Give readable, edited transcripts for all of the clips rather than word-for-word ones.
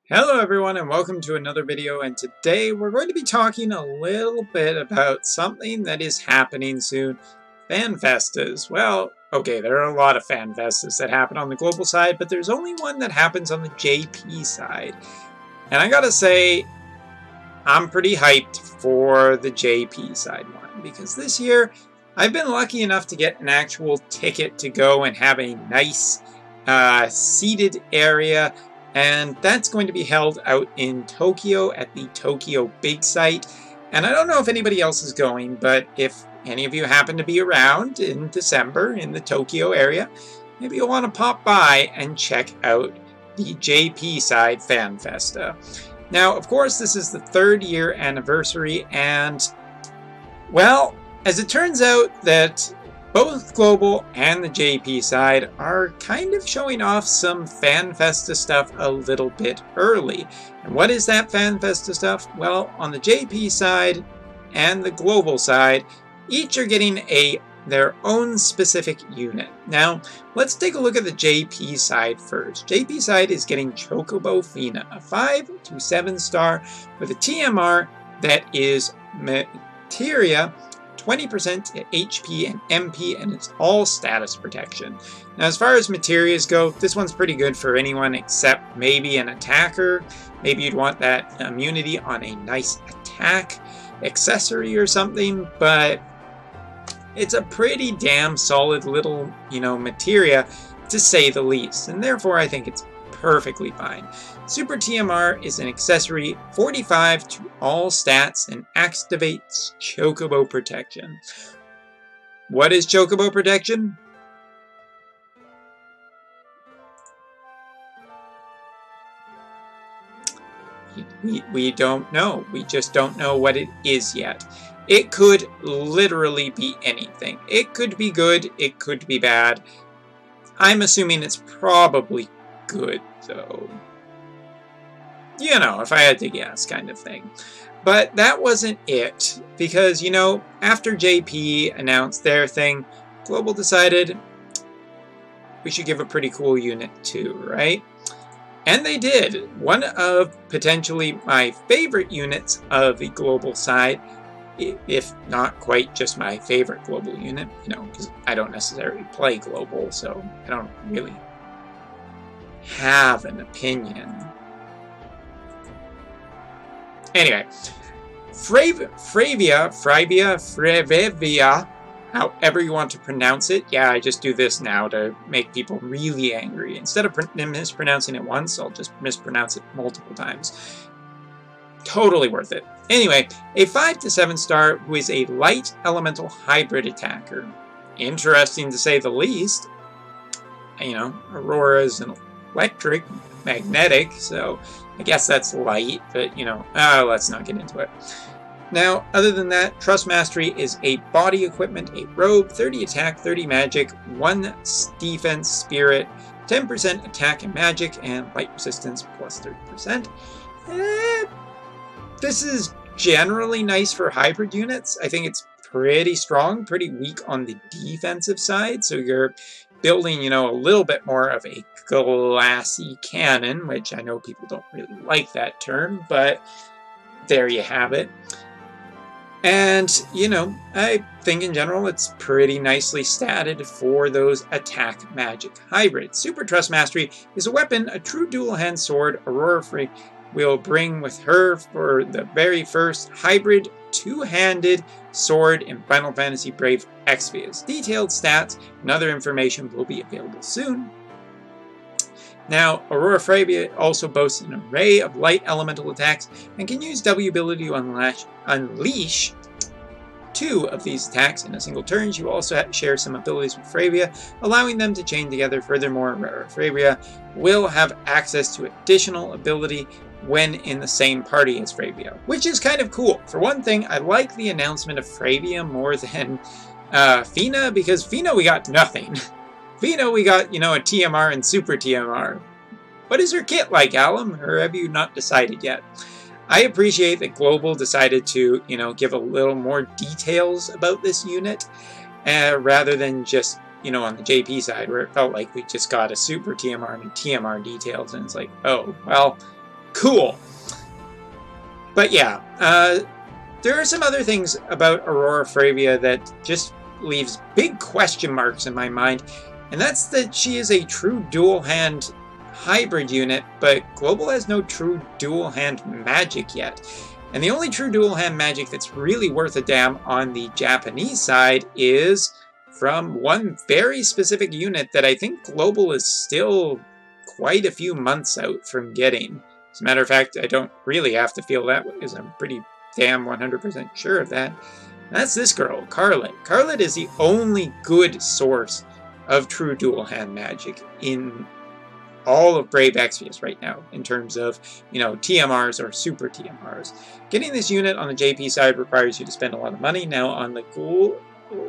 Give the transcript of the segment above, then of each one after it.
Hello everyone and welcome to another video, and today we're going to be talking a little bit about something that is happening soon. Fan festas. Well, okay, there are a lot of fan festas that happen on the global side, but there's only one that happens on the JP side. And I gotta say, I'm pretty hyped for the JP side one, because this year I've been lucky enough to get an actual ticket to go and have a nice seated area. And that's going to be held out in Tokyo at the Tokyo Big Site. And I don't know if anybody else is going, but if any of you happen to be around in December in the Tokyo area, maybe you'll want to pop by and check out the JP side Fan Festa. Now, of course, this is the 3rd year anniversary, and, well, as it turns out that both Global and the JP side are kind of showing off some Fan Festa stuff a little bit early. And what is that Fan Festa stuff? Well, on the JP side and the Global side, each are getting their own specific unit. Now, let's take a look at the JP side first. JP side is getting Chocobo Fina, a 5 to 7 star with a TMR that is materia, 20% HP and MP, and it's all status protection. Now, as far as materials go, this one's pretty good for anyone except maybe an attacker. Maybe you'd want that immunity on a nice attack accessory or something, but it's a pretty damn solid little, materia, to say the least, and therefore I think it's perfectly fine. Super TMR is an accessory, 45 to all stats, and activates Chocobo Protection. What is Chocobo Protection? We don't know. We just don't know what it is yet. It could literally be anything. It could be good, it could be bad. I'm assuming it's probably good, though. If I had to guess, kind of thing. But that wasn't it, because, after JP announced their thing, Global decided we should give a pretty cool unit too, right? And they did. One of potentially my favorite units of the Global side, if not quite just my favorite Global unit, because I don't necessarily play Global, so I don't really have an opinion. Anyway, Fryevia, however you want to pronounce it. Yeah, I just do this now to make people really angry. Instead of mispronouncing it once, I'll just mispronounce it multiple times. Totally worth it. Anyway, a 5 to 7 star who is a light elemental hybrid attacker. Interesting to say the least. Aurora is an electric, magnetic, so I guess that's light, but, let's not get into it. Now, other than that, Trust Mastery is a body equipment, a robe, 30 attack, 30 magic, 1 defense spirit, 10% attack and magic, and light resistance plus 30%. This is generally nice for hybrid units. I think it's pretty strong, pretty weak on the defensive side, so you're building, a little bit more of a glassy cannon, which I know people don't really like that term, but there you have it. And, I think in general it's pretty nicely statted for those attack magic hybrids. Super Trust Mastery is a weapon, a true dual-hand sword. Aurora Fryevia will bring with her for the very first hybrid two-handed sword in Final Fantasy Brave Exvius. Detailed stats and other information will be available soon. Now, Aurora Fryevia also boasts an array of light elemental attacks and can use W ability to unleash 2 of these attacks in a single turn. You also share some abilities with Fryevia, allowing them to chain together. Furthermore, Aurora Fryevia will have access to additional ability when in the same party as Fryevia, which is kind of cool. For one thing, I like the announcement of Fryevia more than Fina, because Fina we got nothing. Fina we got, a TMR and Super TMR. What is her kit like, Alum? Or have you not decided yet? I appreciate that Global decided to, give a little more details about this unit, rather than just, on the JP side, where it felt like we just got a Super TMR and TMR details, and it's like, oh, well, Cool. But yeah, there are some other things about Aurora Fryevia that just leaves big question marks in my mind, and that's that she is a true dual-hand hybrid unit, but Global has no true dual-hand magic yet. And the only true dual-hand magic that's really worth a damn on the Japanese side is from one very specific unit that I think Global is still quite a few months out from getting. As a matter of fact, I don't really have to feel that way, because I'm pretty damn 100% sure of that. And that's this girl, Carlet. Carlet is the only good source of true dual-hand magic in all of Brave Exvius right now, in terms of, you know, TMRs or super TMRs. Getting this unit on the JP side requires you to spend a lot of money. Now on the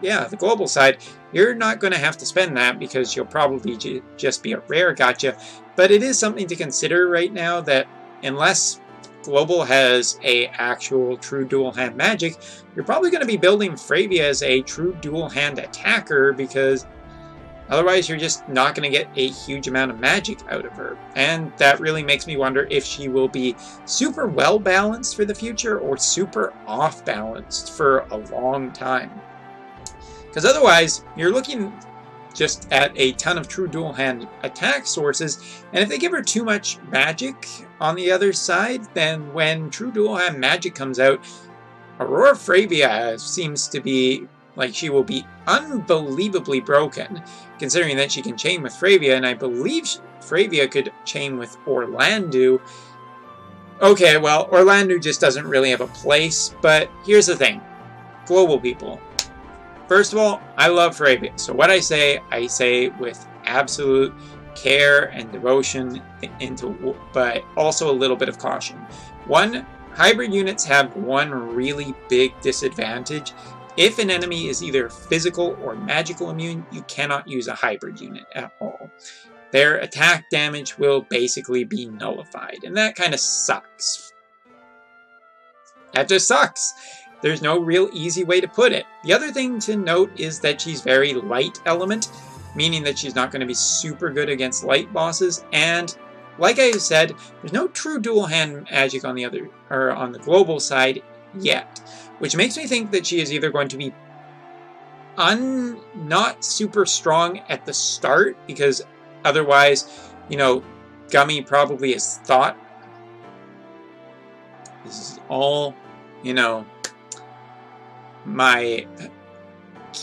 the global side, you're not going to have to spend that because you'll probably just be a rare gacha. But it is something to consider right now that unless Global has a actual true dual hand magic, you're probably going to be building Fryevia as a true dual hand attacker, because otherwise you're just not going to get a huge amount of magic out of her. And that really makes me wonder if she will be super well balanced for the future or super off balanced for a long time. Because otherwise you're looking just at a ton of true dual hand attack sources, and if they give her too much magic on the other side, then when true dual hand magic comes out, Aurora Fryevia seems to be like she will be unbelievably broken, considering that she can chain with Fryevia, and I believe Fryevia could chain with Orlando. Okay, well, Orlando just doesn't really have a place, but here's the thing. Global people. First of all, I love Fryevia, so what I say with absolute care and devotion, but also a little bit of caution. One, hybrid units have one really big disadvantage. If an enemy is either physical or magical immune, you cannot use a hybrid unit at all. Their attack damage will basically be nullified, and that kind of sucks. That just sucks. There's no real easy way to put it. The other thing to note is that she's very light element, meaning that she's not going to be super good against light bosses, and like I said, there's no true dual hand magic on the global side yet, which makes me think that she is either going to be not super strong at the start, because otherwise, you know, Gummy probably has thought, this is all, you know, my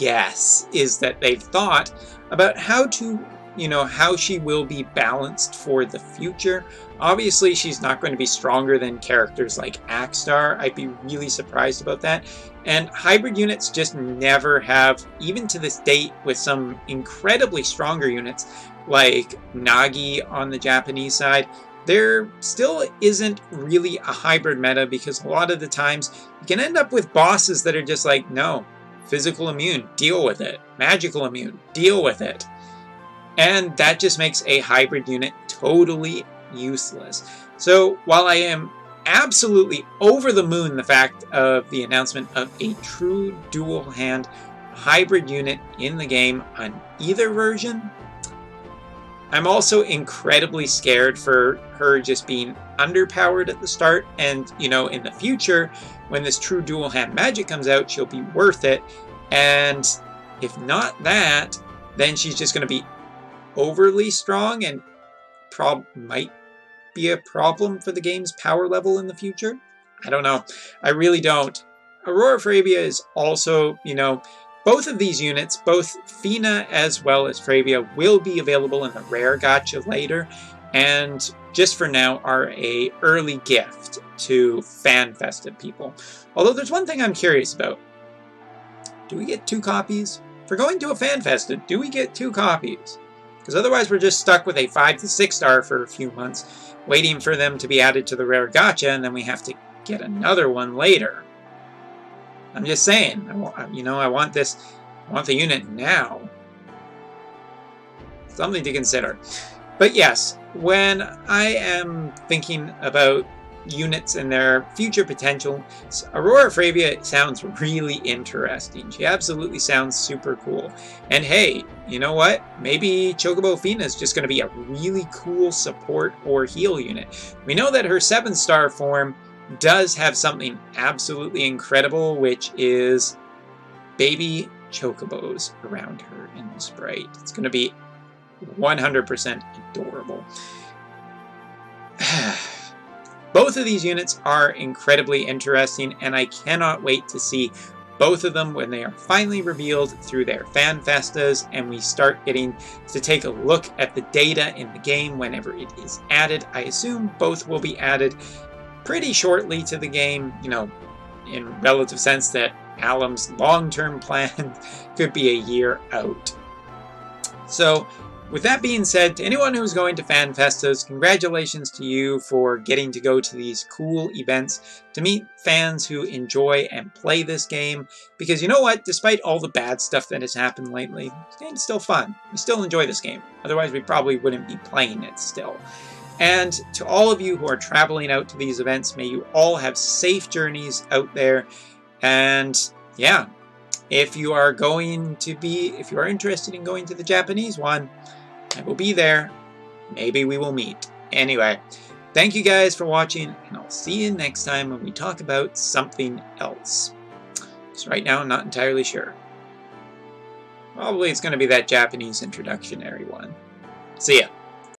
guess is that they've thought about how to, you know, how she will be balanced for the future. Obviously, she's not going to be stronger than characters like Axstar. I'd be really surprised about that. And hybrid units just never have, even to this date, with some incredibly stronger units like Nagi on the Japanese side, there still isn't really a hybrid meta, because a lot of the times you can end up with bosses that are just like, no, physical immune, deal with it. Magical immune, deal with it. And that just makes a hybrid unit totally useless. So while I am absolutely over the moon the fact of the announcement of a true dual hand hybrid unit in the game on either version, I'm also incredibly scared for her just being underpowered at the start, and, you know, in the future, when this true dual hand magic comes out, she'll be worth it, and if not that, then she's just going to be overly strong and might be a problem for the game's power level in the future. I don't know. I really don't. Aurora Fryevia is also, you know, both of these units, both Fina as well as Fryevia, will be available in the rare gacha later, and just for now are a early gift to FanFesta people. Although there's one thing I'm curious about. Do we get 2 copies? If we're going to a FanFesta, do we get 2 copies? Because otherwise we're just stuck with a 5 to 6 star for a few months, waiting for them to be added to the rare gacha, and then we have to get another one later. I'm just saying, I want the unit now. Something to consider. But yes, when I am thinking about units and their future potential. Aurora Fryevia sounds really interesting. She absolutely sounds super cool. And hey, you know what? Maybe Chocobo Fina is just going to be a really cool support or heal unit. We know that her 7-star form does have something absolutely incredible, which is baby chocobos around her in the sprite. It's going to be 100% adorable. Both of these units are incredibly interesting, and I cannot wait to see both of them when they are finally revealed through their fan festas and we start getting to take a look at the data in the game whenever it is added. I assume both will be added pretty shortly to the game, you know, in relative sense that Alum's long-term plan could be a year out. So, with that being said, to anyone who's going to Fan Festas, congratulations to you for getting to go to these cool events to meet fans who enjoy and play this game. Because you know what? Despite all the bad stuff that has happened lately, this game's still fun. We still enjoy this game. Otherwise, we probably wouldn't be playing it still. And to all of you who are traveling out to these events, may you all have safe journeys out there. And yeah, if you are interested in going to the Japanese one, I will be there. Maybe we will meet. Anyway, thank you guys for watching, and I'll see you next time when we talk about something else. So right now, I'm not entirely sure. Probably it's going to be that Japanese introductionary one. See ya.